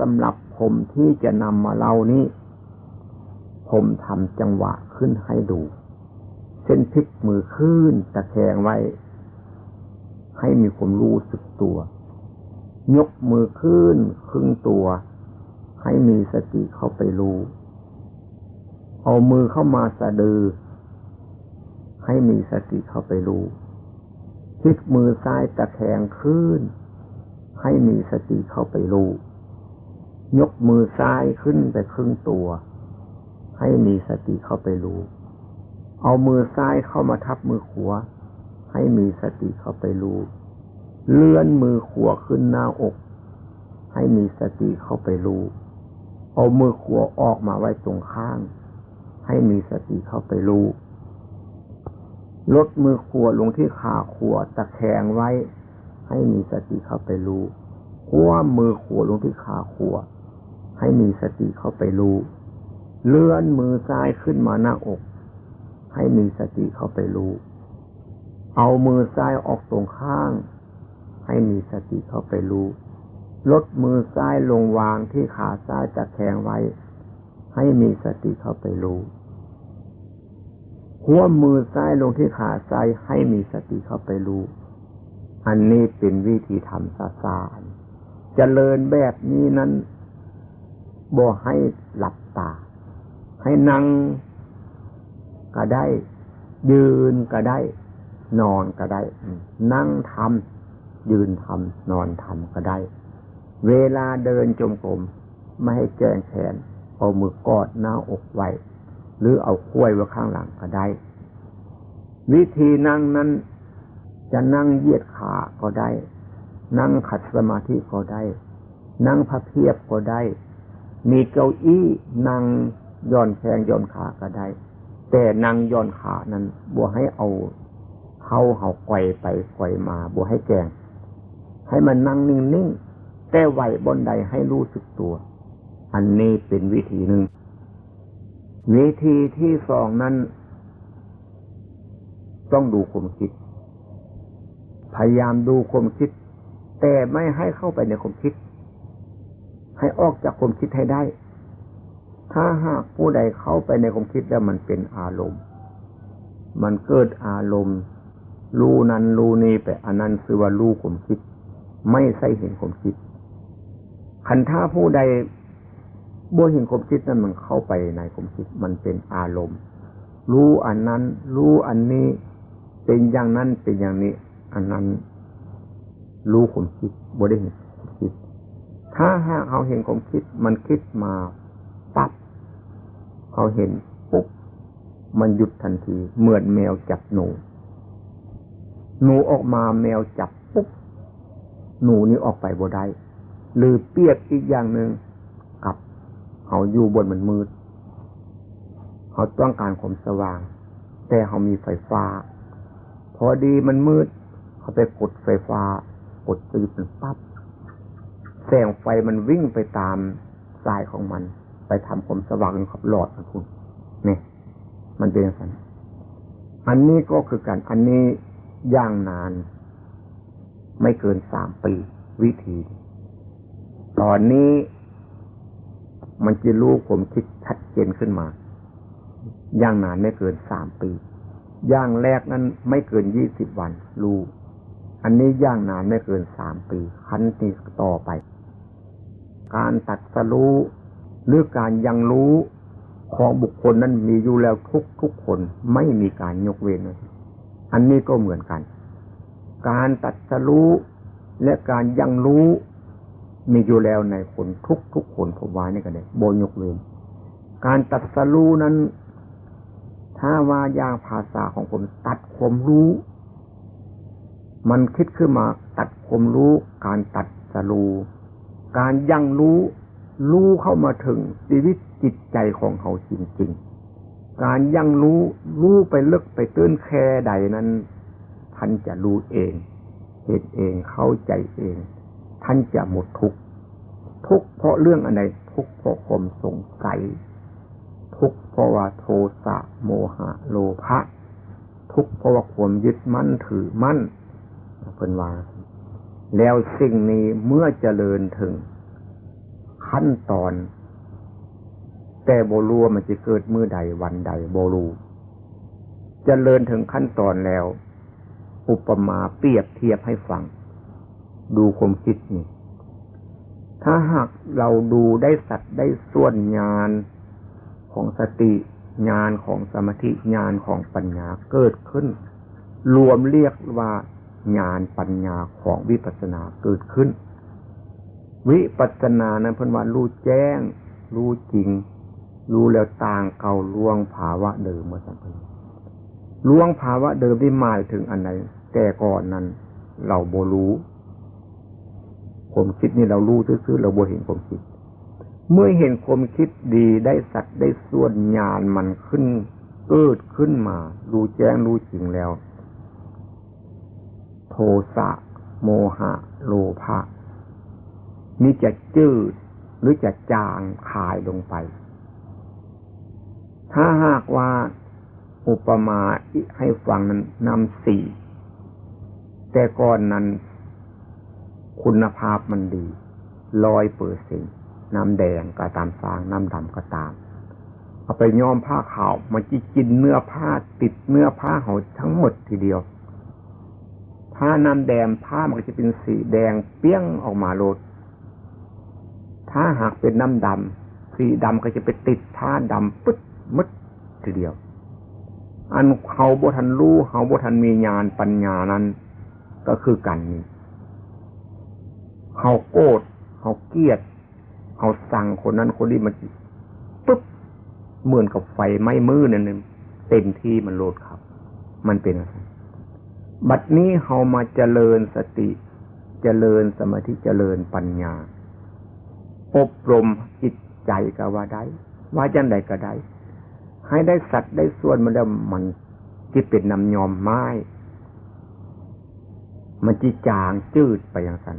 ำหรับผมที่จะนำมาเล่านี้ผมทำจังหวะขึ้นให้ดูเส้นพลิกมือขึ้นตะแคงไว้ให้มีความรู้สึกตัวยกมือขึ้นครึ่งตัวให้มีสติเข้าไปรู้เอามือเข้ามาสะดือให้มีสติเข้าไปรู้พลิกมือซ้ายตะแคงขึ้นให้มีสติเข้าไปรู้ยกมือซ้ายขึ้นไปครึ่งตัวให้มีสติเข้าไปรู้เอามือซ้ายเข้ามาทับมือขวาให้มีสติเข้าไปรู้เลื่อนมือขวาขึ้นหน้าอกให้มีสติเข้าไปรู้เอามือขวาออกมาไว้ตรงข้างให้มีสติเข้าไปรู้ลดมือขวาลงที่ขาขวาตะแคงไว้ให้มีสติเข้าไปรู้คว้ามือขวาลงที่ขาขวาให้มีสติเข้าไปรู้เลื่อนมือซ้ายขึ้นมาหน้าอกให้มีสติเข้าไปรู้เอามือซ้ายออกตรงข้างให้มีสติเข้าไปรู้ลดมือซ้ายลงวางที่ขาซ้ายตะแคงไว้ให้มีสติเข้าไปรู้หัวมือซ้ายลงที่ขาซ้ายให้มีสติเข้าไปรู้อันนี้เป็นวิธีทำสาๆเจริญแบบนี้นั้นบ่ให้หลับตาให้นั่งก็ได้ยืนก็ได้นอนก็ได้นั่งทำยืนทำนอนทำก็ได้เวลาเดินจงกรมไม่ให้แกงแขนเอามือกอดหน้าอกไว้หรือเอาค้วยไว้ข้างหลังก็ได้วิธีนั่งนั้นจะนั่งเหยียดขาก็ได้นั่งขัดสมาธิก็ได้นั่งพับเพียบก็ได้มีเก้าอี้นั่งย่อนแขนย่อนขาก็ได้แต่นั่งย่อนขานั้นบ่ให้เอาเฮาไกวไปไกวมาบ่ให้แกงให้มันนั่งนิ่งๆแต่ไหวบนใดให้รู้สึกตัวอันนี้เป็นวิธีหนึ่งวิธีที่สองนั้นต้องดูความคิดพยายามดูความคิดแต่ไม่ให้เข้าไปในความคิดให้ออกจากความคิดให้ได้ถ้าหากผู้ใดเข้าไปในความคิดแล้วมันเป็นอารมณ์มันเกิดอารมณ์รู้นั้นรู้นี้ไปอันนั้นคือว่ารู้ความคิดไม่ใช่เห็นความคิดคันถ้าผู้ใดบ่เห็นความคิดนั้นมันเข้าไปในความคิดมันเป็นอารมณ์รู้อันนั้นรู้อันนี้เป็นอย่างนั้นเป็นอย่างนี้อันนั้นรู้ความคิดบ่ได้เห็นความคิดถ้าหากเขาเห็นความคิดมันคิดมาปั๊บเขาเห็นปุ๊บมันหยุดทันทีเหมือนแมวจับหนูออกมาแมวจับปุ๊บหนูนี่ออกไปบ่ได้หรือเปรียบอีกอย่างหนึ่งกับเขาอยู่บนมันมืดเขาต้องการความสว่างแต่เขามีไฟฟ้าพอดีมันมืดเขาไปกดไฟฟ้ากดตีมันปั๊บแสงไฟมันวิ่งไปตามสายของมันไปทำความสว่างกับหลอดนะคุณเนี่ยมันเป็นอย่างนั้นอันนี้ก็คือการอันนี้ย่างนานไม่เกิน3 ปีวิธีตอนนี้มันจะรู้ความคิดชัดเจนขึ้นมาย่างนานไม่เกิน3 ปีย่างแรกนั้นไม่เกิน20 วันรู้อันนี้ย่างนานไม่เกิน3 ปีขั้นที่ต่อไปการตัดสรู้หรือการยังรู้ของบุคคลนั้นมีอยู่แล้วทุกคนไม่มีการยกเว้นอันนี้ก็เหมือนกันการตัดสรู้และการยังรู้มีอยู่แล้วในคนทุกคนผมว่านี่ก็ได้บ่ยกเว้นการตัดสรู้นั้นถ้าว่าอย่างภาษาของผมตัดความรู้มันคิดขึ้นมาตัดความรู้การตัดสรู้การยังรู้เข้ามาถึงชีวิตจิตใจของเขาจริงๆการยังรู้ไปลึกไปตื้นแค่ใดนั้นท่านจะรู้เองเห็นเองเข้าใจเองท่านจะหมดทุกข์เพราะเรื่องอะไรทุกข์เพราะความสงสัยทุกข์เพราะว่าโทสะโมหะโลภะทุกข์เพราะว่าความยึดมั่นถือมั่นเป็นว่าแล้วสิ่งนี้เมื่อเจริญถึงข ขั้นตอนแต่บ่รู้ว่ามันจะเกิดมื้อใดวันใดบ่รู้เจริญถึงขั้นตอนแล้วอุปมาเปรียบเทียบให้ฟังดูความคิดนี่ถ้าหากเราดูได้สัตว์ได้ส่วนญาณของสติญาณของสมาธิญาณของปัญญาเกิดขึ้นรวมเรียกว่าญาณปัญญาของวิปัสสนาเกิดขึ้นวิปัสสนานั้นเพิ่นว่ารู้แจ้งรู้จริงรู้แล้วต่างเก่าล่วงภาวะเดิมเมื่อสัมพันธ์ล่วงภาวะเดิมที่หมายถึงอันไหนแต่ก่อนนั้นเราบ่รู้ความคิดนี่เรารู้ซื่อๆเราบ่เห็นความคิดเมื่อเห็นความคิดดีได้สัตว์ได้ส่วนญาณมันขึ้นเกิดขึ้นมารู้แจ้งรู้จริงแล้วโทสะโมหะโลภะนี่จะจืดหรือจะจางคายลงไปถ้าหากว่าอุปมาให้ฟังนั้นน้ำสี่แต่ก่อนนั้นคุณภาพมันดี100%น้ำแดงก็ตามสร้างน้ำดำก็ตามเอาไปย้อมผ้าขาวมันจะกินเนื้อผ้าติดเนื้อผ้าเขาทั้งหมดทีเดียวถ้าน้ำแดงผ้ามันก็จะเป็นสีแดงเปี้ยงออกมาโลดถ้าหากเป็นน้ำดำสีดำก็จะไปติดผ้าดำปึ๊ดมึดทีเดียวอันเขาบ่ทันรู้เขาบ่ทันมีญาณปัญญานั้นก็คือกันนี่เขาโกรธเขาเกลียดเขาสั่งคนนั้นคนนี้มันปึ๊บเหมือนกับไฟไหม้มือนั่นเต็มที่มันโลดครับมันเป็นอะไรบัดนี้เขามาเจริญสติเจริญสมาธิเจริญปัญญาอบรมจิตใจก็ว่าได้ว่าจังใดก็ได้ให้ได้สัตว์ได้ส่วนมันแล้วมันที่เป็นน้ำยอมไม้มันจีจางจืดไปอย่างนั้น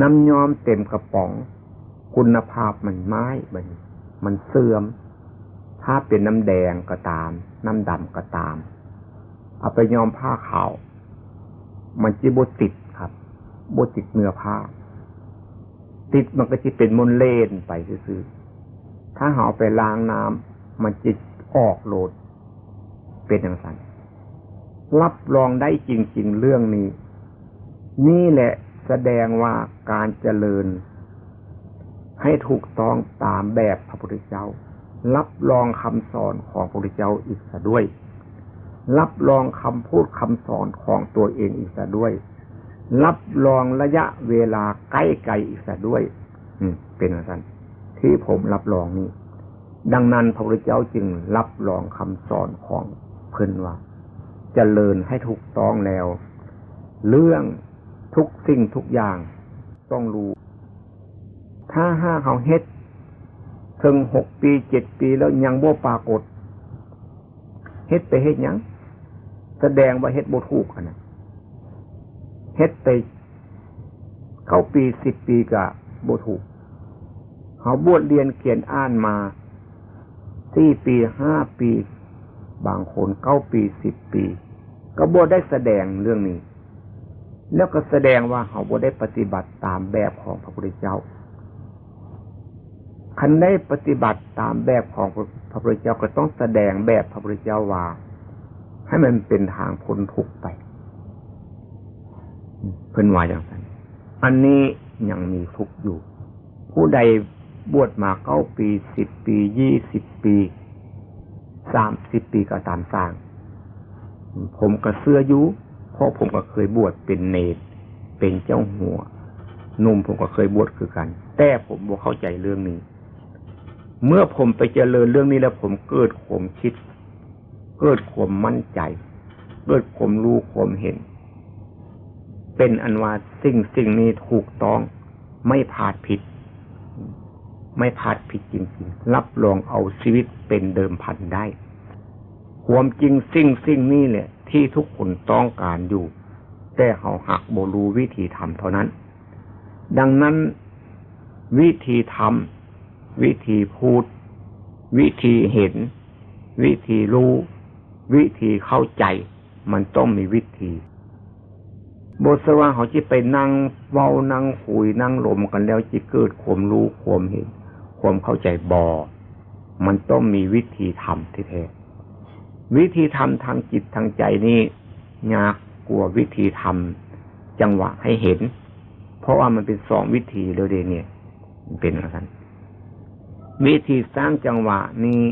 น้ำยอมเต็มกระป๋องคุณภาพมันไม้มันเสื่อมถ้าเป็นน้ำแดงก็ตามน้ำดำก็ตามเอาไปยอมผ้าขาวมันจีบติดครับบติดเนื้อผ้าติดมันก็จะเป็นมลเลนไปซื่อๆถ้าเอาไปล้างน้ำมันจะออกโลดเป็นอย่างนั้นรับรองได้จริงๆเรื่องนี้นี่แหละแสดงว่าการเจริญให้ถูกต้องตามแบบพระพุทธเจ้ารับรองคำสอนของพระพุทธเจ้าอีกซะด้วยรับรองคำพูดคำสอนของตัวเองอีกซะด้วยรับรองระยะเวลาใกล้ไกลอีกซะด้วยเป็นอย่างนั้นที่ผมรับรองนี้ดังนั้นพระพุทธเจ้าจึงรับรองคำสอนของเพิ่นว่าเจริญให้ถูกต้องแล้วเรื่องทุกสิ่งทุกอย่างต้องรู้ถ้าเขาเฮ็ดถึง6 ปี7 ปีแล้วยังบ่ปรากฏเฮ็ดไปเฮ็ดหยังแสดงว่าเฮ็ดบ่ถูกอันนั้นเฮ็ดไป9 ปี10 ปีก็บ่ถูกเขาบวชเรียนเขียนอ่านมา4 ปี5 ปีบางคน9 ปี10 ปีก็บ่ได้แสดงเรื่องนี้แล้วก็แสดงว่าเขาบ่ได้ปฏิบัติตามแบบของพระพุทธเจ้าคันได้ปฏิบัติตามแบบของพระพุทธเจ้าก็ต้องแสดงแบบพระพุทธเจ้าว่าให้มันเป็นทางพ้นทุกข์ไปเพิ่นว่าอย่างนั้นอันนี้ยังมีทุกข์อยู่ผู้ใดบวชมา9 ปี10 ปี20 ปี30 ปีก็ตามสร้างผมก็เชื่ออยู่เพราะผมก็เคยบวชเป็นเณรเป็นเจ้าหัวหนุ่มผมก็เคยบวชคือกันแต่ผมบ่เข้าใจเรื่องนี้เมื่อผมไปเจริญเรื่องนี้แล้วผมเกิดความคิดเกิดความมั่นใจเกิดความรู้ความเห็นเป็นอันว่าสิ่งนี้ถูกต้องไม่พลาดผิดไม่พลาดผิดจริงๆรับรองเอาชีวิตเป็นเดิมพันได้ความจริงสิ่งนี้แหละที่ทุกคนต้องการอยู่แต่เขาหักบ่รู้วิธีทำเท่านั้นดังนั้นวิธีทำวิธีพูดวิธีเห็นวิธีรู้วิธีเข้าใจมันต้องมีวิธี บทสว่าเขาจะไปนั่งเว้านั่งคุยนั่งลมกันแล้วจะเกิดความรู้ความเห็นความเข้าใจมันต้องมีวิธีทำที่แท้วิธีทำทางจิตทางใจนี่ยากกว่าวิธีทำจังหวะให้เห็นเพราะว่ามันเป็นสองวิธีเลยเดเนี่ยมันเป็นอะไรกันวิธีสร้างจังหวะนี้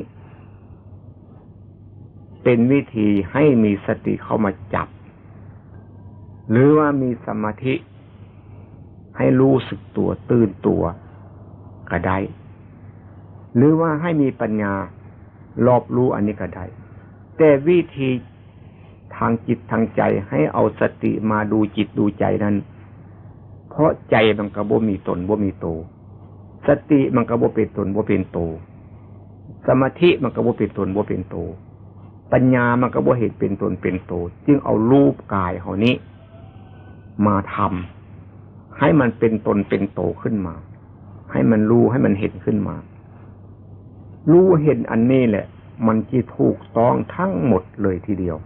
เป็นวิธีให้มีสติเข้ามาจับหรือว่ามีสมาธิให้รู้สึกตัวตื่นตัวก็ได้หรือว่าให้มีปัญญารอบรู้อันนี้ก็ได้แต่วิธีทางจิตทางใจให้เอาสติมาดูจิตดูใจนั้นเพราะใจมันก็บ่มีตนบ่มีโตสติมันก็บ่เป็นตนบ่เป็นโตสมาธิมันก็บ่เป็นตนบ่เป็นโตปัญญามันก็บ่เห็นเป็นตนเป็นโตจึงเอารูปกายเฮานี้มาทำให้มันเป็นตนเป็นโตขึ้นมาให้มันรู้ให้มันเห็นขึ้นมารู้เห็นอันนี้แหละมันจะถูกต้องทั้งหมดเลยทีเดียว